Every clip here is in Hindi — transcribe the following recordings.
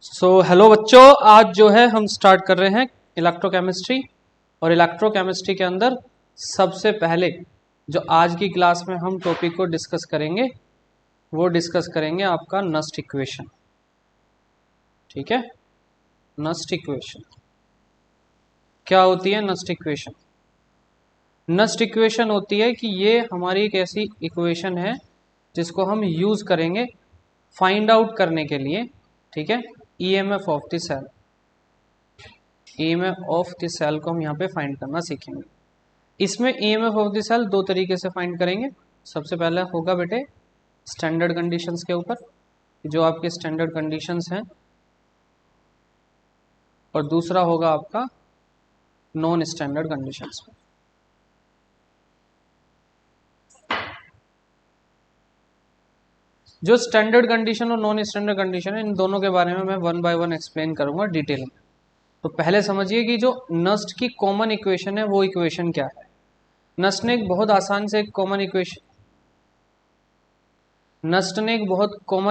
हेलो बच्चों, आज जो है हम स्टार्ट कर रहे हैं इलेक्ट्रोकेमिस्ट्री। और इलेक्ट्रोकेमिस्ट्री के अंदर सबसे पहले जो आज की क्लास में हम टॉपिक को डिस्कस करेंगे वो डिस्कस करेंगे आपका नस्ट इक्वेशन। ठीक है, नस्ट इक्वेशन क्या होती है? नस्ट इक्वेशन होती है कि ये हमारी एक ऐसी इक्वेशन है जिसको हम यूज करेंगे फाइंड आउट करने के लिए। ठीक है, EMF of the cell. EMF of the cell को हम यहाँ पे फाइंड करना सीखेंगे। इसमें ईएमएफ ऑफ द सेल दो तरीके से फाइंड करेंगे। सबसे पहला होगा बेटे स्टैंडर्ड कंडीशंस के ऊपर, जो आपके स्टैंडर्ड कंडीशंस हैं, और दूसरा होगा आपका नॉन स्टैंडर्ड कंडीशंस पे। जो स्टैंडर्ड कंडीशन और नॉन स्टैंडर्ड कंडीशन है, इन दोनों के बारे में मैं वन बाय वन एक्सप्लेन करूंगा डिटेल में। तो पहले समझिए कि जो नस्ट की कॉमन इक्वेशन है वो इक्वेशन क्या है। नस्ट ने एक बहुत आसान से एक कॉमन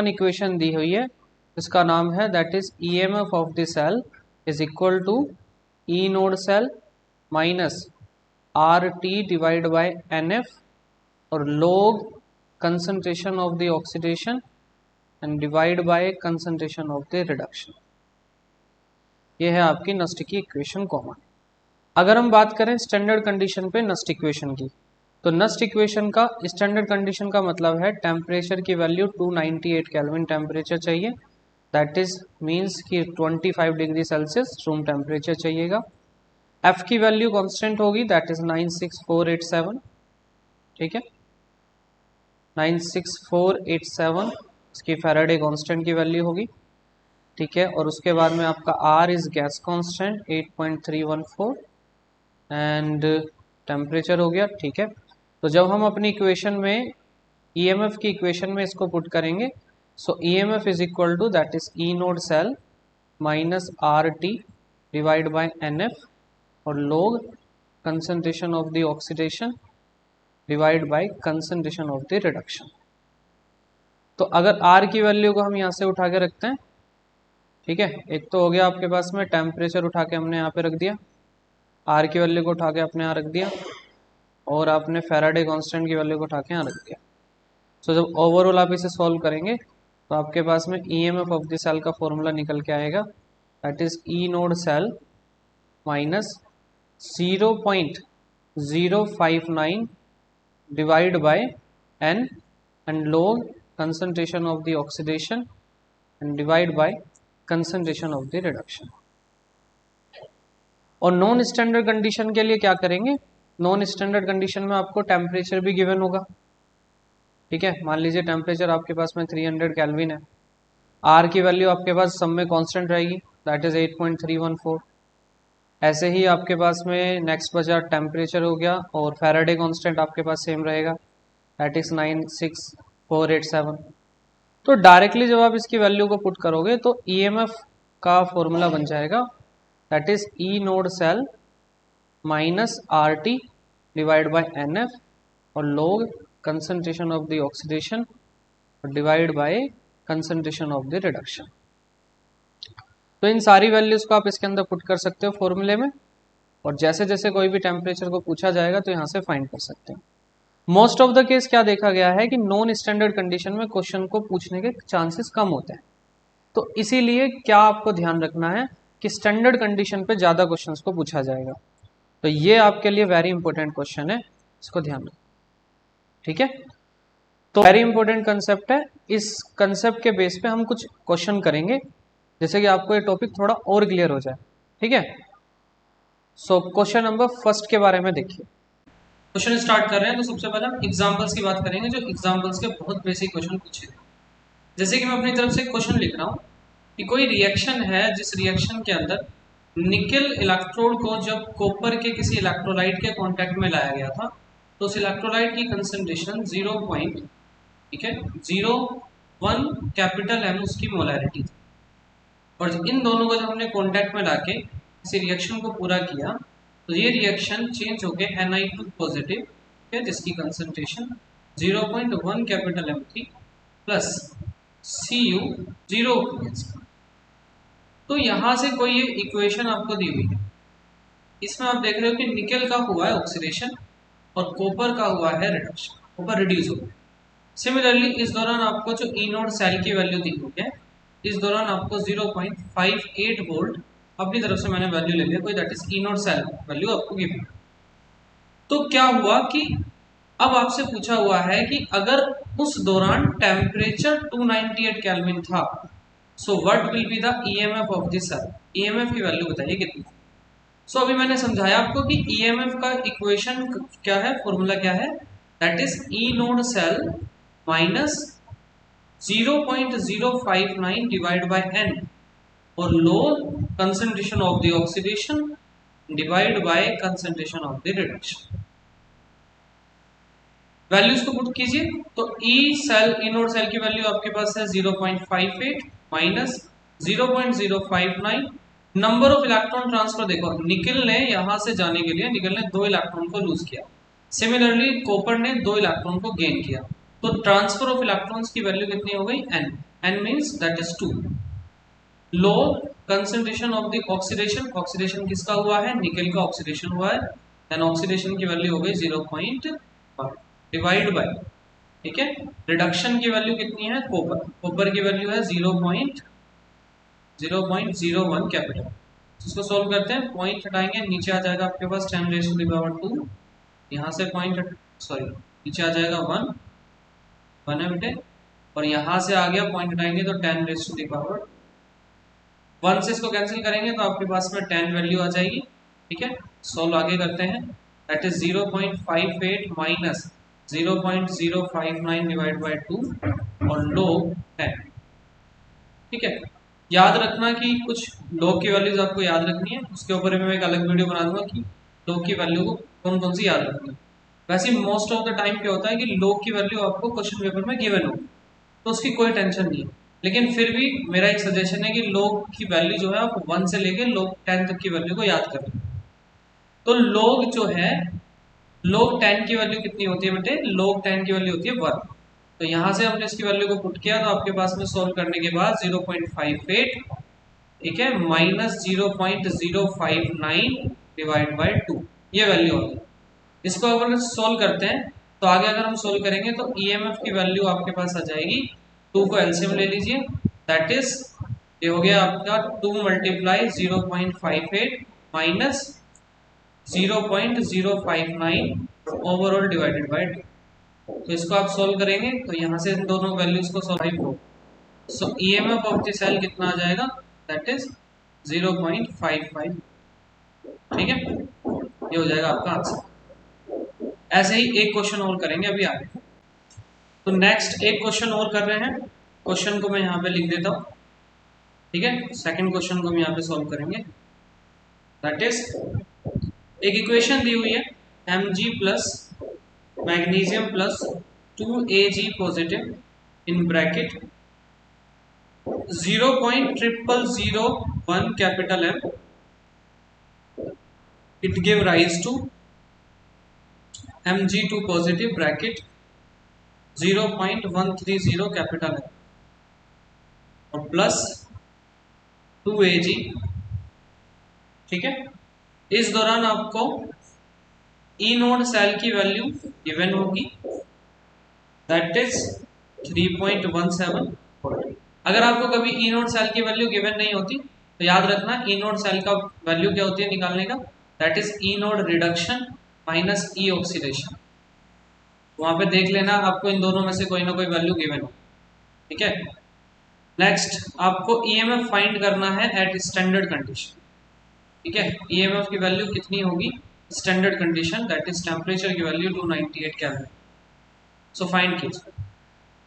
इक्वेशन दी हुई है, इसका नाम है that is EMF of the cell is equal to E node cell minus R T divide by N F और log concentration of the oxidation and divide by concentration of the reduction। ये है आपकी नस्ट की इक्वेशन कॉमन। अगर हम बात करें स्टैंडर्ड कंडीशन पे नस्ट इक्वेशन की, तो नस्ट इक्वेशन का स्टैंडर्ड कंडीशन का मतलब है टेम्परेचर की वैल्यू 298 केल्विन टेम्परेचर चाहिए, दैट इज मीन्स कि 25 डिग्री सेल्सियस रूम टेम्परेचर चाहिएगा। एफ की वैल्यू कांस्टेंट होगी, दैट इज 96487। ठीक है, 96487 इसकी फैराडे कांस्टेंट की वैल्यू होगी। ठीक है, और उसके बाद में आपका R is gas constant 8.314 and temperature हो गया। ठीक है, तो जब हम अपनी इक्वेशन में ईएमएफ की इक्वेशन में इसको पुट करेंगे, so EMF is equal to that is E node cell minus R T divide by N F और log concentration of the oxidation divide by concentration of the reduction. तो अगर R की वैल्यू को हम यहाँ से उठा के रखते हैं, ठीक है, एक तो हो गया आपके पास में टेम्परेचर उठा के हमने यहाँ पे रख दिया, R की वैल्यू को उठा के अपने यहाँ रख दिया, और आपने फैराडे कांस्टेंट की वैल्यू को उठा के यहाँ रख दिया। सो जब ओवरऑल आप इसे सॉल्व करेंगे तो आपके पास में ईएमएफ ऑफ द सेल का फॉर्मूला निकल के आएगा, that is E node cell minus 0.059 divide by n and log concentration of the oxidation and divide by concentration of the reduction। और नॉन स्टैंडर्ड कंडीशन के लिए क्या करेंगे? नॉन स्टैंडर्ड कंडीशन में आपको टेम्परेचर भी गिवन होगा। ठीक है, मान लीजिए टेम्परेचर आपके पास में 300 केल्विन है, आर की वैल्यू आपके पास सब में कांस्टेंट रहेगी, दैट इज 8.314। ऐसे ही आपके पास में नेक्स्ट बचा टेम्परेचर हो गया, और फैराडे कांस्टेंट आपके पास सेम रहेगा, दैट इज 96487। तो डायरेक्टली जब आप इसकी वैल्यू को पुट करोगे तो ईएमएफ का फॉर्मूला बन जाएगा, that is E node cell minus R T divide by N F और log concentration of the oxidation divide by concentration of the reduction. तो इन सारी वैल्यूज को आप इसके अंदर पुट कर सकते हो फॉर्मूले में, और जैसे जैसे कोई भी टेम्परेचर को पूछा जाएगा तो यहाँ से फाइंड कर सकते हैं। मोस्ट ऑफ द केस क्या देखा गया है कि नॉन स्टैंडर्ड कंडीशन में क्वेश्चन को पूछने के चांसेस कम होते हैं, तो इसीलिए क्या आपको ध्यान रखना है कि स्टैंडर्ड कंडीशन पे ज़्यादा क्वेश्चंस को पूछा जाएगा। तो ये आपके लिए वेरी इंपॉर्टेंट क्वेश्चन है, इसको ध्यान रखना। ठीक है, तो वेरी इंपॉर्टेंट कंसेप्ट है। इस कंसेप्ट के बेस पे हम कुछ क्वेश्चन करेंगे जैसे कि आपको ये टॉपिक थोड़ा और क्लियर हो जाए। ठीक है, सो क्वेश्चन नंबर फर्स्ट के बारे में देखिए। क्वेश्चन स्टार्ट कर रहे हैं तो सबसे पहले हम एग्जांपल्स की बात करेंगे, जो एग्जांपल्स के बहुत बेसिक क्वेश्चन पूछे। जैसे कि मैं अपनी तरफ से क्वेश्चन लिख रहा हूँ कि कोई रिएक्शन है जिस रिएक्शन के अंदर निकल इलेक्ट्रोड को जब कॉपर के किसी इलेक्ट्रोलाइट के कांटेक्ट में लाया गया था, तो उस इलेक्ट्रोलाइट की कंसंट्रेशन 0.01 कैपिटल एम उसकी मोलैरिटी थी, और इन दोनों को जब हमने कांटेक्ट में लाके किसी रिएक्शन को पूरा किया तो ये रिएक्शन चेंज हो गया Na2 पॉजिटिव, जिसकी कंसंट्रेशन 0.1 कैपिटल एम थी प्लस Cu 0 हो गया। तो यहाँ से कोई ये इक्वेशन आपको दी हुई है, इसमें आप देख रहे हो कि निकेल का हुआ है ऑक्सीडेशन और कॉपर का हुआ है रिडक्शन, कॉपर रिड्यूस हो गया। सिमिलरली इस दौरान आपको जो ई नोड सेल की वैल्यू दी हुई है, इस दौरान आपको 0.58 वोल्ट अपनी तरफ से मैंने वैल्यू ले लिया कोई, that is E node cell value आपको गिवन। तो क्या हुआ कि अब आपसे पूछा हुआ है कि अगर उस दौरान टेम्परेचर 298 केल्विन था, so what will be the EMF of this cell, EMF की वैल्यू बताइए कितनी। सो अभी मैंने समझाया आपको कि ईएमएफ का इक्वेशन क्या है, फॉर्मूला क्या है, that is E node cell minus 0.059 divide by N और log concentration of the oxidation divide by concentration of the reduction. Values को पुट कीजिए तो E cell, E node cell की वैल्यू आपके पास है 0.58 minus 0.059। Number of electron transfer देखो, निकेल ने यहां से जाने के लिए निकेल ने 2 इलेक्ट्रॉन को लूज किया, सिमिलरली कॉपर ने 2 इलेक्ट्रॉन को गेन किया, तो ट्रांसफर ऑफ इलेक्ट्रॉन्स की वैल्यू कितनी हो गई, n, n means that is 2। Low concentration of the oxidation, oxidation किसका हुआ है, निकेल का ऑक्सीडेशन हुआ है, देन ऑक्सीडेशन की वैल्यू हो गई 0.1 डिवाइड बाय, ठीक है, रिडक्शन की वैल्यू कितनी है, कॉपर, कॉपर की वैल्यू है 0.01 कैपिटल। इसको सोल्व करते हैं, पॉइंट हटाएंगे, नीचे आ जाएगा आपके पास 10⁻², यहाँ से पॉइंट सॉरी नीचे आ जाएगा 1 है बेटे, और यहाँ से आ गया पॉइंट हटाएंगे तो 10⁻1 से इसको कैंसिल करेंगे तो आपके पास में 10 वैल्यू आ जाएगी, ठीक है। सोल्व आगे करते हैं, that is 0.58 minus 0.059 divide by 2 और log 10, ठीक है। याद रखना कि कुछ log की वैल्यूज आपको याद रखनी है, उसके ऊपर भी मैं एक अलग वीडियो बना दूंगा कि log की वैल्यू को कौन कौन सी याद रखनी है। वैसे मोस्ट ऑफ द टाइम क्या होता है कि log की वैल्यू आपको क्वेश्चन पेपर में गिवन होगी तो उसकी कोई टेंशन नहीं है, लेकिन फिर भी मेरा एक सजेशन है कि log की वैल्यू जो है आप 1 से लेके log 10 तक की वैल्यू को याद करें। तो log जो है, log 10 की वैल्यू कितनी होती है बेटे, log 10 की वैल्यू होती है 1, तो यहां से हमने इसकी वैल्यू को पुट किया तो आपके पास में सोल्व करने के बाद 0.58, ठीक है, माइनस 0.059 डिवाइड बाय 2, ये वैल्यू होगी। इसको अगर सोल्व करते हैं तो आगे अगर हम सोल्व करेंगे तो ईएमएफ की वैल्यू आपके पास आ जाएगी, 2 को एलसीएम ले लीजिए, दैट इज ये हो गया आपका 2 multiply 0.58 minus 0.059 overall divided by 2। तो इसको आप सोल्व करेंगे तो यहाँ से इन दोनों वैल्यूज को सोल्व हो, सो ईएमएफ ऑफ द सेल कितना आ जाएगा, दैट इज 0.55, ठीक है, ये हो जाएगा आपका आंसर। ऐसे ही एक क्वेश्चन और करेंगे अभी आगे। तो नेक्स्ट एक क्वेश्चन और कर रहे हैं, क्वेश्चन को मैं यहाँ पे लिख देता हूँ, ठीक है, सेकंड क्वेश्चन को हम यहाँ पे सोल्व करेंगे, दैट इज एक इक्वेशन दी हुई है Mg plus magnesium plus 2Ag positive in bracket 0.0001 capital M, it give rise to Mg2 positive bracket 0.130 capital M और प्लस 2Ag, ठीक है। इस दौरान आपको ई नोड सेल की वैल्यू गिवन होगी, दैट इज 3.17। अगर आपको कभी ई नोड सेल की वैल्यू गिवन नहीं होती तो याद रखना ई नोड सेल का वैल्यू क्या होती है निकालने का, that is E node reduction minus E oxidation. वहां पे देख लेना आपको इन दोनों में से कोई ना कोई वैल्यू गिवन हो, ठीक है। नेक्स्ट आपको ईएमएफ फाइंड करना है एट स्टैंडर्ड कंडीशन, ठीक है। ईएमएफ की वैल्यू कितनी होगी standard condition, that is temperature की वैल्यू 298 केल्विन। सो फाइंड कीजिए।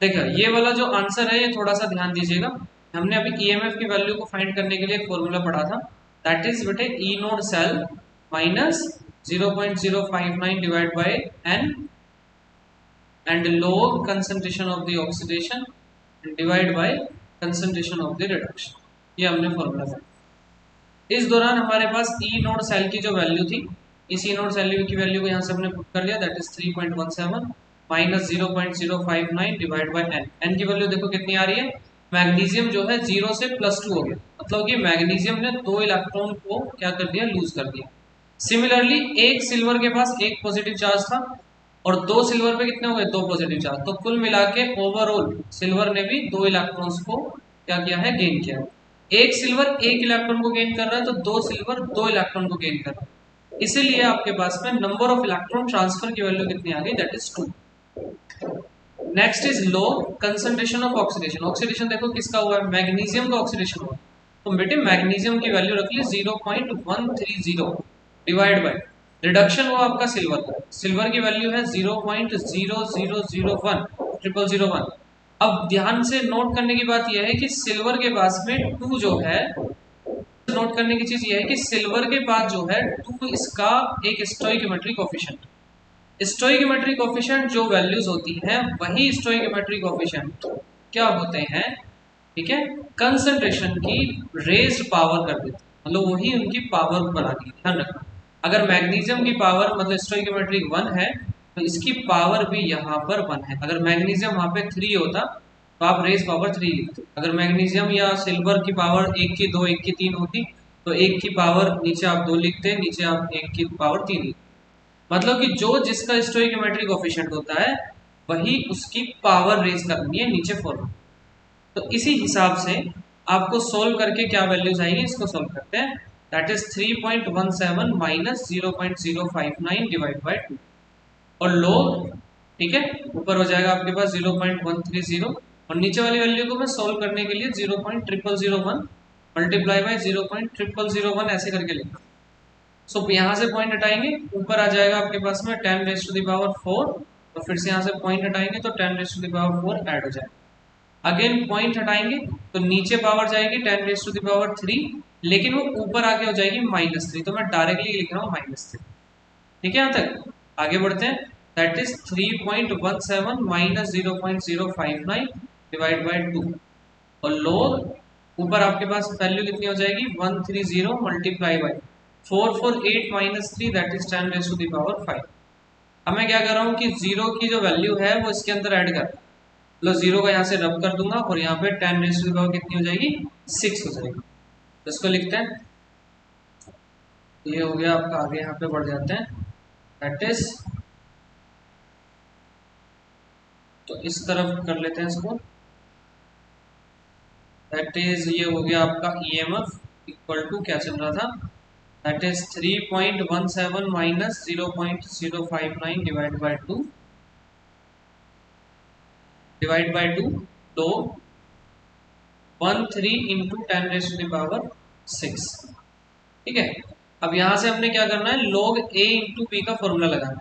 देखो ये वाला जो आंसर है ये थोड़ा सा ध्यान दीजिएगा, हमने अभी ईएमएफ की वैल्यू को फाइंड करने के लिए एक फॉर्मूला पढ़ा था, दैट इज बेटे E node cell minus 0.059 divide by N and log concentration of the oxidation divide by concentration of the reduction, ये हमने फॉर्मूला था। इस दौरान हमारे पास ई नोड सेल की जो वैल्यू थी, इस ई नोड सेल की वैल्यू को यहाँ से हमने पुट कर लिया, that is 3.17 minus 0.059 divide by N. N की वैल्यू देखो कितनी आ रही है, मैग्नीशियम जो है 0 से +2 हो गया, मतलब कि मैग्नीशियम ने 2 इलेक्ट्रॉन को क्या कर दिया, लूज कर दिया। सिमिलरली एक सिल्वर के पास एक पॉजिटिव चार्ज था और 2 सिल्वर पे कितने हो गए, 2 पॉजिटिव चार्ज, तो कुल मिला के ओवरऑल सिल्वर ने भी 2 इलेक्ट्रॉन्स को क्या किया है, गेन किया है। एक सिल्वर 1 इलेक्ट्रॉन को गेन कर रहा है तो 2 सिल्वर 2 इलेक्ट्रॉन को गेन कर रहा है, इसीलिए आपके पास में नंबर ऑफ इलेक्ट्रॉन ट्रांसफर की वैल्यू कितनी आ गई, that is 2। Next is low concentration of oxidation. Oxidation देखो किसका हुआ है, मैग्नीशियम का ऑक्सीडेशन हुआ, तो बेटे मैग्नीशियम की वैल्यू रख ली 0.130 डिवाइड बाय रिडक्शन हुआ आपका सिल्वर का, सिल्वर की वैल्यू है 0.0001 अब ध्यान से नोट करने की बात यह है कि सिल्वर के पास में 2 जो है, नोट करने की चीज यह है कि सिल्वर के पास जो है 2 इसका एक स्टोइकियोमेट्रिक कोएफिशिएंट, स्टोइकियोमेट्रिक कोएफिशिएंट जो वैल्यूज होती हैं वही स्टोइकियोमेट्रिक कोएफिशिएंट क्या होते हैं, ठीक है, कंसंट्रेशन की रेज्ड पावर कर देते हैं, मतलब वही उनकी पावर बनाती है, ध्यान रखना। अगर मैग्नीशियम की पावर मतलब स्टोइकियोमेट्रिक 1 है तो इसकी पावर भी यहाँ पर 1 है। अगर मैग्नीशियम वहाँ पे 3 होता तो आप रेज पावर 3 लिखते, अगर मैग्नीशियम या सिल्वर की पावर 1 की 2 1 की 3 होती तो 1 की पावर नीचे आप 2 लिखते, नीचे आप 1 की पावर 3 लिखते, मतलब कि जो जिसका स्टोइकियोमेट्रिक कोएफिशिएंट होता है वही उसकी पावर रेज करनी है नीचे फॉर्मूला। तो इसी हिसाब से आपको सोल्व करके क्या वैल्यूज आएगी, इसको सोल्व करते हैं, that is 3.17 minus 0.059 divide by 2 और लोग, ठीक है, ऊपर हो जाएगा आपके पास 0.130 और नीचे वाली वैल्यू को मैं सोल्व करने के लिए 0.0001 मल्टीप्लाई बाय 0.0001 ऐसे करके लिखा। सो यहाँ से पॉइंट हटाएंगे, ऊपर आ जाएगा आपके पास में 10 रेज़ टू द पावर 4 और फिर से यहाँ से पॉइंट हटाएंगे तो 10 raise to the power 4 add हो जाएगा। अगेन पॉइंट हटाएंगे तो नीचे पावर जाएगी 10 रेज़ टू द पावर 3, लेकिन वो ऊपर आके हो जाएगी -3, तो मैं डायरेक्टली लिख रहा हूँ -3। ठीक है, यहाँ तक आगे बढ़ते हैं, that is 3.17 minus 0.059 divide by 2 और लोग ऊपर आपके पास वैल्यू कितनी हो जाएगी 130 multiply by 448 minus 3 that is 10 raise to the power 5। अब मैं क्या कर रहा हूँ कि 0 की जो वैल्यू है वो इसके अंदर ऐड कर, मतलब 0 का यहाँ से रब कर दूंगा और यहाँ पे 10 रेज़ टू द पावर कितनी हो जाएगी 6 हो जाएगी। तो इसको लिखते हैं, ये हो गया आपका, आगे यहाँ पे बढ़ जाते हैं, दैट इज, तो इस तरफ कर लेते हैं इसको, दैट इज ये हो गया आपका EMF इक्वल टू क्या चल रहा था, that is 3.17 minus 0.059 divide by 2 तो 13 into 10 raise to the power 6। ठीक है, अब यहाँ से हमने क्या करना है, log a इंटू बी का फॉर्मूला लगाना है,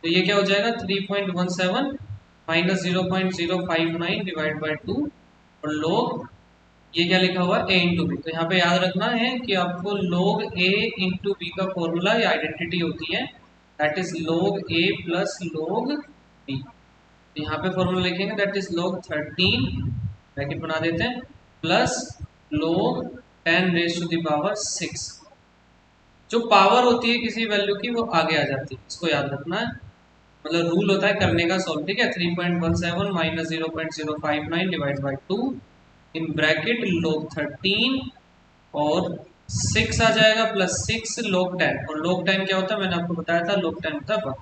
तो ये क्या हो जाएगा 3.17 माइनस 0.059 डिवाइड बाय 2 और log ये क्या लिखा हुआ है a इंटू बी। तो यहाँ पे याद रखना है कि आपको log a इंटू बी का फॉर्मूला या आइडेंटिटी होती है, that is log a plus log b। तो यहाँ पे फॉर्मूला लिखेंगे दैट इज log 13 ब्रैकेट बना देते हैं plus log 10 raise to the power 6। जो पावर होती है किसी वैल्यू की वो आगे आ जाती है, इसको याद रखना है, मतलब रूल होता है करने का सॉल्व। ठीक है, 3.17 minus 0.059 divide by 2 in bracket log 13 और 6 आ जाएगा प्लस 6 log 10 और log 10 क्या होता है मैंने आपको बताया था, log 10 होता है 1।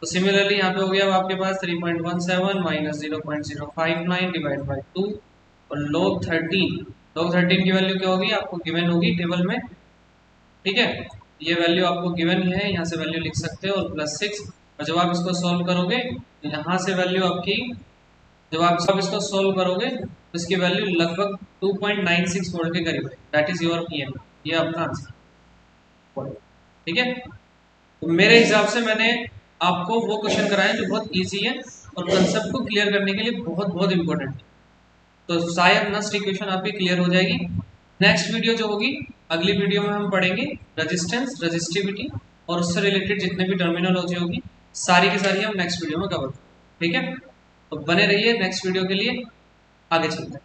तो सिमिलरली यहाँ पे हो गया आपके पास 3.17 माइनस 0.059 डिवाइड बाय 2 और log 13 की वैल्यू क्या होगी आपको गिवन होगी टेबल में। ठीक है, ये वैल्यू आपको गिवन ही है, यहाँ से वैल्यू लिख सकते हो और प्लस 6, और जब आप इसको सॉल्व करोगे तो यहाँ से वैल्यू आपकी, जब आप सब इसको सॉल्व करोगे तो इसकी वैल्यू लगभग 2.96 वोल्ट के करीब है, दैट इज योर EM, ये आपका आंसर। ठीक है, तो मेरे हिसाब से मैंने आपको वो क्वेश्चन कराए जो बहुत इजी है और कंसेप्ट को क्लियर करने के लिए बहुत बहुत इंपॉर्टेंट है, तो शायद नेक्स्ट इक्वेशन आपकी क्लियर हो जाएगी। नेक्स्ट वीडियो जो होगी, अगली वीडियो में हम पढ़ेंगे रेजिस्टेंस, रेजिस्टिविटी और उससे रिलेटेड जितने भी टर्मिनोलॉजी होगी सारी की सारी हम नेक्स्ट वीडियो में कवर करेंगे। ठीक है, तो बने रहिए नेक्स्ट वीडियो के लिए, आगे चलते हैं।